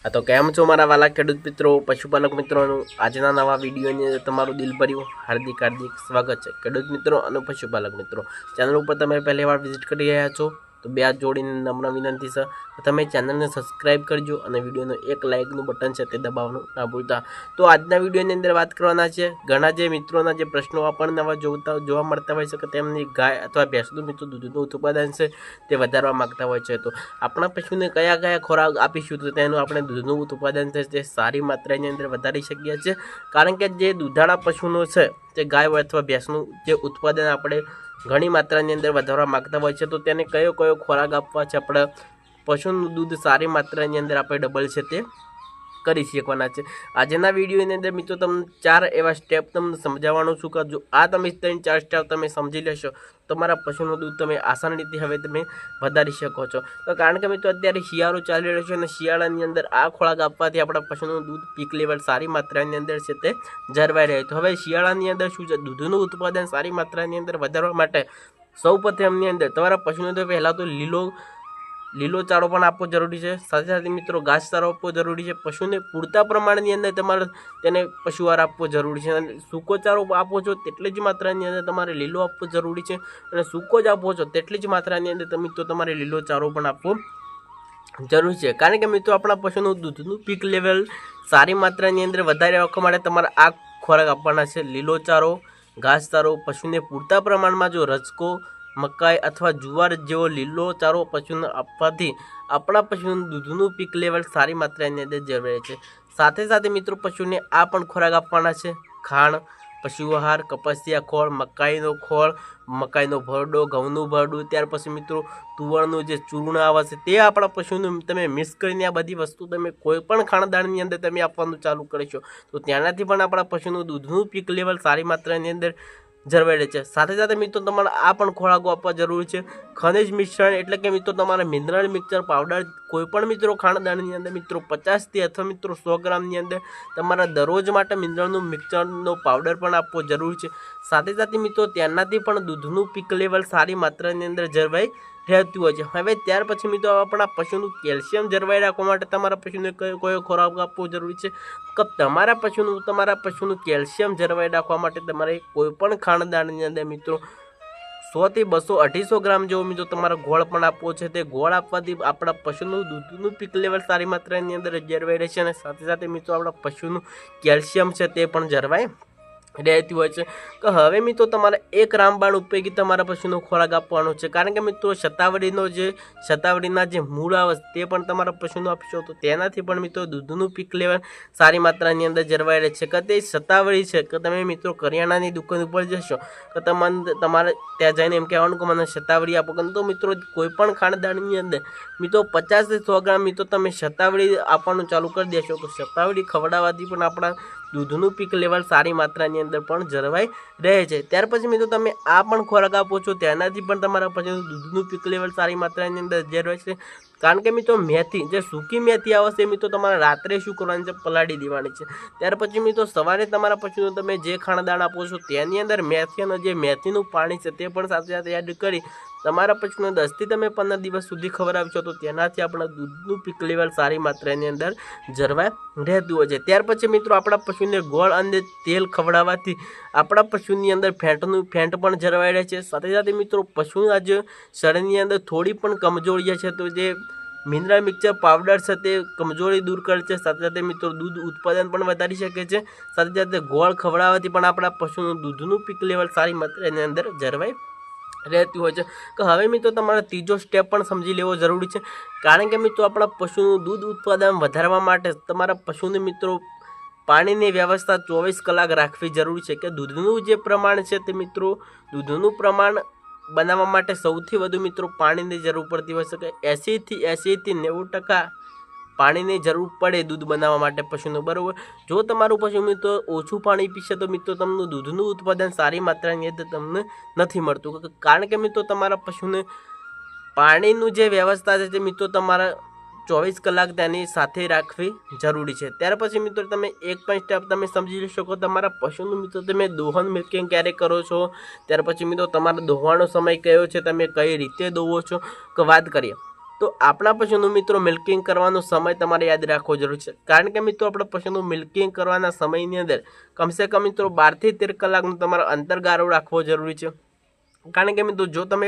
हाँ तो केम छो मारा वाला खेडूत मित्रों पशुपालक मित्रों आजना नवा विडियो तमारू दिलभर्યું हार्दिक हार्दिक स्वागत है। खेडूत मित्रों और पशुपालक मित्रों चैनल पर तमे पहली बार विजिट करी रह्या छो तो बे हाथ जोड़ीने नम्र विनंती है तमे चैनल ने सब्सक्राइब करजो और विडियो एक लाइक बटन है ते दबाववानुं ना भूलता। तो आजना विडियो अंदर बात करवाना छे घणा जे मित्रों जे प्रश्नों आपणे जोवा मळता होय छे के तेमनी गाय अथवा भैंसनुं मित्रों दूधनुं उत्पादन छे ते वधारवा मांगता होय छे तो आपणा पशुने कया कया खोराक आपीशुं तो तेनुं आपणे दूधनुं उत्पादन छे ते सारी मात्रानी अंदर वधारी शकीए छीए। कारण के जे दुधाळा पशुनो छे ते गाय अथवा भैंसनुं जे उत्पादन आपणे घणी मात्रानी अंदर वधारवा मांगता होय छे तो तेने कयो कयो खोराक आपवा छे आपणे पशुनुं दूध सारी मात्रानी अंदर आपणे डबल छे ते करी शकवाना छे। आजना विडियोनी अंदर मित्रों तमने 4 एवा स्टेप तमने समजाववानो छुं के जो आ तमे 3-4 स्टेप तमे समजी लेशो तमारा पशुनुं दूध तमे आसान रीते हवे तमे वधारी शको छो। तो कारण के मित्रों अत्यारे शियाळो चाली रह्यो छे अने शियाळानी अंदर आ खोराक आपवाथी आपणा पशुनुं दूध पीक लेवल सारी मात्रानी अंदर छे ते जळवाई रहे। तो हवे शियाळानी अंदर शुं छे दूधनुं उत्पादन सारी मात्रानी अंदर वधारवा माटे सौप्रथमनी अंदर तमारा पशुने तो पहेला तो लीलो चारो पण आपवो जरूरी है। साथ साथ मित्रों घास चारो आपवो जरूरी है। पशुने पूरता प्रमाणनी अंदर तमारे तेने पशुआहार आपवो जरूरी है। सूको चारो आपो छो तेटली ज मात्रानी अंदर तमारे लीलो आपवो जरूरी है अने सूको ज आपो छो तेटली ज मात्रानी अंदर मित्रों तमारे लीलो चारो पण आपवो जरूरी है। कारण के मित्रों अपना पशुनुं दूधनुं पीक लेवल सारी मात्रानी अंदर वधारे राखवा माटे तमारे आ खोराक आपवाना छे। लीलो चारो घास चारो पशुने पूरता प्रमाणमां जो रचको मकाई अथवा जुवार जेवो लीलो चारो पशुने आपवाथी अपना पशुनुं दूधनुं पीक लेवल सारी मात्रानी अंदर जळवाई छे। साथे साथे मित्रों पशुने आ पण खोराक आपवाना छे खाण पशु आहार कपासिया खोळ मकाईनो खोळ मकाईनो भरडो घऊनुं भरडुं त्यार पछी मित्रों तुवरनुं जे चूर्ण आवे छे ते आपणा पशुने तमे मिक्स करीने आ बधी वस्तु तमे कोईपण खाणदाणनी अंदर तमे आपवानुं चालू करशो तो त्यानाथी पण आपणा पशुनुं दूधनुं पीक लेवल सारी मात्रानी अंदर जळवाई रहे छे। साथे साथे मित्रों तमारे आ पण खोराको आपवा जरूरी छे खनिज मिश्रण एटले के मित्रों तमारे मिनरल मिक्सचर पाउडर कोईपण मित्रों खाणदाणनी अंदर मित्रों 50 थी अथवा मित्रों 100 ग्रामनी अंदर तमारा दररोज माटे मिनरलनुं मिक्सचरनो पाउडर पण आपवो जरूरी छे। साथे साथे मित्रों तेनाथी पण दूधनुं पीक लेवल सारी मात्रानी अंदर जळवाई રહેતું હોય છે। હવે ત્યાર પછી મિત્રો આપણા પશુનું કેલ્શિયમ જળવાઈ રાખવા માટે તમારા પશુને કયો કયો ખોરાક આપવો જરૂરી છે કે તમારા પશુનું કેલ્શિયમ જળવાઈ રાખવા માટે તમારે કોઈપણ ખાણદાણની અંદર મિત્રો 100 થી 200 250 ગ્રામ જેવો મિત્રો તમારે ગોળ પણ આપવો છે। તે ગોળ આપવાથી આપણા પશુનું દૂધનું પીક લેવલ સારી માત્રાની અંદર જળવાઈ રહેશે અને સાથે સાથે મિત્રો આપણા પશુનું કેલ્શિયમ છે તે પણ જળવાઈ રહેતી હોય છે। કે હવે મિત્રો તમારે એક રામબાણ ઉપયોગી તમારા પશુનો ખોરાક આપવાનો છે। કારણ કે મિત્રો શતાવરીના જે મૂળ આવે તે પણ તમારા પશુને આપશો તો તેનાથી પણ મિત્રો દૂધનું પીક લેવલ સારી માત્રાની અંદર જળવાઈ રહે છે। કે તે શતાવરી છે કે તમે મિત્રો કરિયાણાની દુકાન ઉપર જશો કે તમારે ત્યાં જઈને એમ કહેવાનું કે મને શતાવરી આપો તો મિત્રો કોઈપણ ખાણદાણની અંદર મિત્રો 50 થી 100 ગ્રામ મિત્રો તમે શતાવરી આપવાનું ચાલુ કરી દેશો તો શતાવરી ખવડાવવાથી પણ આપણા दूधનું પીક લેવલ સારી માત્રાની અંદર પણ જળવાઈ રહે છે। ત્યાર પછી મિત્રો તમે આ પણ ખોરાક આપો છો તેનાથી પણ તમારા પશુનું દૂધનું પીક લેવલ સારી માત્રાની અંદર જળવાય છે। કારણ કે મિત્રો મેથી જે સૂકી મેથી આવે છે મિત્રો તમારે રાત્રે શું કરવાની છે પલાળી દેવાની છે। ત્યાર પછી મિત્રો સવારે તમારા પશુને તમે જે ખાણદાણ આપો છો તેની અંદર મેથી અને જે મેથીનું પાણી છે તે પણ સાથે સાથે એડ કરી તમારા પશુને 10 થી તમે 15 દિવસ સુધી ખવડાવશો તો તેનાથી આપણા દૂધનું પીક લેવલ સારી માત્રાની અંદર જળવાઈ રહેતું હોય છે। ત્યાર પછી મિત્રો આપણા પશુને ગોળ અને તેલ ખવડાવવાથી આપણા પશુની અંદર ફેટ પણ જળવાઈ રહે છે। સાથે સાથે મિત્રો પશુના જે શરીરની અંદર થોડી પણ કમજોરી છે તો જે મિનરલ મિક્સચર પાવડર છે તે કમજોરી દૂર કરે છે। સાથે સાથે મિત્રો દૂધ ઉત્પાદન પણ વધારી શકે છે। સાથે સાથે ગોળ ખવડાવવાથી પણ આપણા પશુનું દૂધનું પીક લેવલ સારી માત્રાની અંદર જળવાઈ રહેતી હોય છે। કે હવે મિત્રો તમારે ત્રીજો સ્ટેપ પણ સમજી લેવો જરૂરી છે। કારણ કે મિત્રો આપણા પશુનું દૂધ ઉત્પાદન વધારવા માટે તમારા પશુને મિત્રો પાણીની વ્યવસ્થા 24 કલાક રાખવી જરૂરી છે। કે દૂધનું જે પ્રમાણ છે તે મિત્રો દૂધનું પ્રમાણ બનાવવા માટે સૌથી વધુ મિત્રો પાણીની જરૂર પડતી હોય છે। કે 80 થી 90% પાણીની જરૂર પડે દૂધ બનાવવા માટે પશુનું બરાબર। જો તમારું પશુ મિત્રો ઓછું પાણી પીશે તો મિત્રો તમને દૂધનું ઉત્પાદન સારી માત્રાની અંદર તમને નથી મળતું। કારણ કે મિત્રો તમારા પશુને પાણીનું જે વ્યવસ્થા છે તે મિત્રો તમારા 24 કલાક તેની સાથે રાખવી જરૂરી છે। ત્યાર પછી મિત્રો તમે એક પણ સ્ટેપ તમે સમજી શકો તમારા પશુનું મિત્રો તમે દોહન મિલ્કિંગ ક્યારે કરો છો ત્યાર પછી મિત્રો તમારો દોહવાનો સમય કયો છે તમે કઈ રીતે દોવો છો કે વાત કરીએ તો આપણા પશુનું મિત્રો મિલ્કિંગ કરવાનો સમય તમારે યાદ રાખવો જરૂરી છે, કારણ કે મિત્રો આપણા પશુનું મિલ્કિંગ કરવાના સમયની અંદર કમસે કમ મિત્રો 12 થી 13 કલાકનો તમારો અંતરગાળો રાખવો જરૂરી છે। કારણ કે મિત્રો જો તમે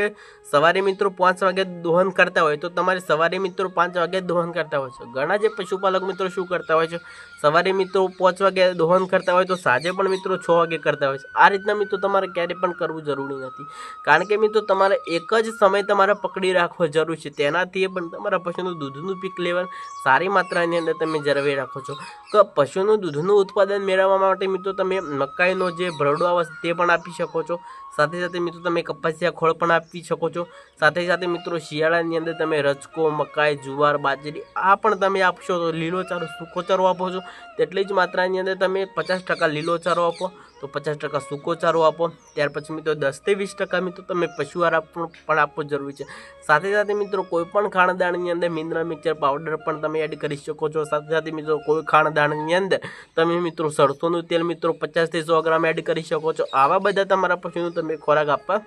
સવારે મિત્રો 5 વાગે દોહન કરતા હોય તો તમારે સવારે મિત્રો 5 વાગે દોહન કરતા હોય છે। ઘણા જે પશુપાલક મિત્રો શું કરતા હોય છે, સવારે મિત્રો 5 વાગે દોહન કરતા હોય તો સાંજે પણ મિત્રો 6 વાગે કરતા હોય છે। આ રીતના મિત્રો તમારે ક્યારેય પણ કરવું જરૂરી નથી, કારણ કે મિત્રો તમારે એક જ સમય તમારે પકડી રાખવો જરૂરી છે। તેનાથી પણ તમારા પશુનું દૂધનું પીક લેવલ સારી માત્રાની અંદર તમે જળવાઈ રાખો છો। તો પશુનું દૂધનું ઉત્પાદન મેળવવા માટે મિત્રો તમે મકાઈનો જે ભરડો આવે તે પણ આપી શકો છો। સાથે સાથે મિત્રો તમે કપાસિયા ખોળ પણ આપી શકો છો। સાથે સાથે મિત્રો શિયાળાની અંદર તમે રજકો, મકાઈ, જુવાર, બાજરી આ પણ તમે આપશો તો લીલો ચારો, સૂકો ચારો આપો છો તેટલી જ માત્રાની અંદર તમે 50% લીલો ચારો આપો તો 50% સૂકો ચારો આપો। ત્યાર પછી મિત્રો 10 થી 20% મિત્રો તમે પશુ આહાર પણ આપવો જરૂરી છે। સાથે સાથે મિત્રો કોઈ પણ ખાણદાણની અંદર મિનરલ મિક્સર પાવડર પણ તમે એડ કરી શકો છો। સાથે સાથે મિત્રો કોઈ ખાણદાણની અંદર તમે મિત્રો સરસોનું તેલ મિત્રો 50 થી 100 ગ્રામ એડ કરી શકો છો। આવા બધા તમારા પશુનું તમે ખોરાક આપવા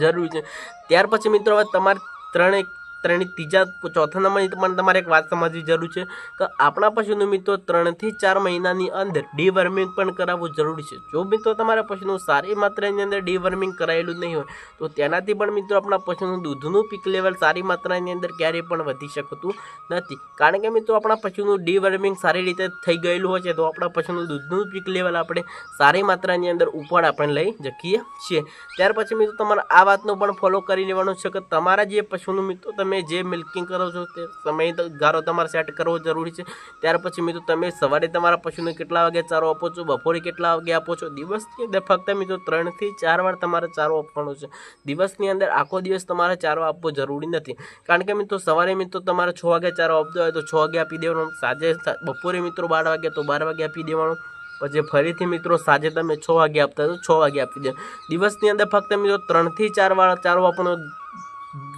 જરૂરી છે। ત્યાર પછી મિત્રો હવે તમારે ત્રીજા ચોથા નંબરની પણ તમારે એક વાત સમજવી જરૂર છે કે આપણા પશુનું મિત્રો 3 થી 4 મહિનાની અંદર ડીવર્મિંગ પણ કરાવવું જરૂરી છે। જો મિત્રો તમારા પશુનું સારી માત્રાની અંદર ડીવર્મિંગ કરાયેલું નહીં હોય તો તેનાથી પણ મિત્રો આપણા પશુનું દૂધનું પીક લેવલ સારી માત્રાની અંદર ક્યારેય પણ વધી શકતું નથી, કારણ કે મિત્રો આપણા પશુનું ડીવર્મિંગ સારી રીતે થઈ ગયેલું હોય છે તો આપણા પશુનું દૂધનું પીક લેવલ આપણે સારી માત્રાની અંદર ઉપર આપણે લઈ શકીએ છીએ। ત્યાર પછી મિત્રો તમારે આ વાતનો પણ ફોલો કરી લેવાનું છે કે તમારા જે પશુનું મિત્રો તમે જે મિલ્કિંગ કરો છો તે સમય ગાળો તમારે સેટ કરવો જરૂરી છે। ત્યાર પછી મિત્રો તમે સવારે તમારા પશુને કેટલા વાગે ચારો આપો છો, બપોરે કેટલા વાગે આપો છો, દિવસની અંદર ફક્ત મિત્રો 3 થી 4 વાર તમારે ચારો આપવાનો છે। દિવસની અંદર આખો દિવસ તમારે ચારો આપવો જરૂરી નથી, કારણ કે મિત્રો સવારે મિત્રો તમારે 6 વાગે ચારો આપતો હોય તો 6 વાગે આપી દેવાનો, સાંજે બપોરે મિત્રો 12 વાગે તો 12 વાગે આપી દેવાનો, પછી ફરીથી મિત્રો સાંજે તમે 6 વાગે આપતા તો 6 વાગે આપી દે। દિવસની અંદર ફક્ત મિત્રો 3 થી 4 વાર ચારો આપવાનો,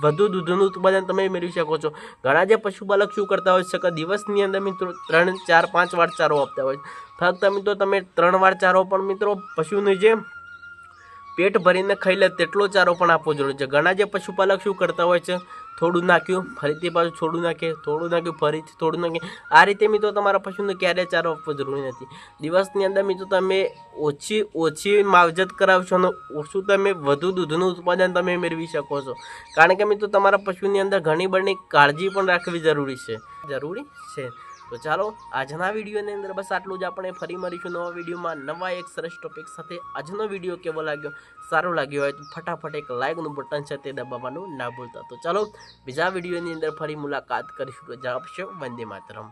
વધુ દૂધનું ઉત્પાદન તમે મેળવી શકો છો। ઘણા જે પશુપાલક શું કરતા હોય છે કે દિવસની અંદર મિત્રો 3, 4, 5 વાર ચારો આપતા હોય છે। ફક્ત મિત્રો તમે 3 વાર ચારો પણ મિત્રો પશુને જે પેટ ભરીને ખાઈ લે તેટલો ચારો પણ આપવો જરૂરી છે। ઘણા જે પશુપાલક શું કરતા હોય છે, થોડું નાખ્યું ફરીથી પાછું થોડું નાખે, થોડું નાખ્યું ફરીથી થોડું નાખે, આ રીતે મિત્રો તમારા પશુને ક્યારેય ચારો આપવો જરૂરી નથી। દિવસની અંદર મિત્રો તમે ઓછી માવજત કરાવશો અને ઓછું તમે વધુ દૂધનું ઉત્પાદન તમે મેળવી શકો છો, કારણ કે મિત્રો તમારા પશુની અંદર ઘણી બધી કાળજી પણ રાખવી જરૂરી છે। તો ચાલો આજના વિડીયોની અંદર બસ આટલું જ। આપણે ફરી મળીશું નવા વિડીયોમાં નવા એક સરસ ટોપિક સાથે। આજનો વિડીયો કેવો લાગ્યો, સારો લાગ્યો હોય તો ફટાફટ એક લાઇકનું બટન છે તે દબાવવાનું ના ભૂલતા। તો ચાલો બીજા વિડીયોની અંદર ફરી મુલાકાત કરીશું। તો જવાબ છે વંદે માતરમ।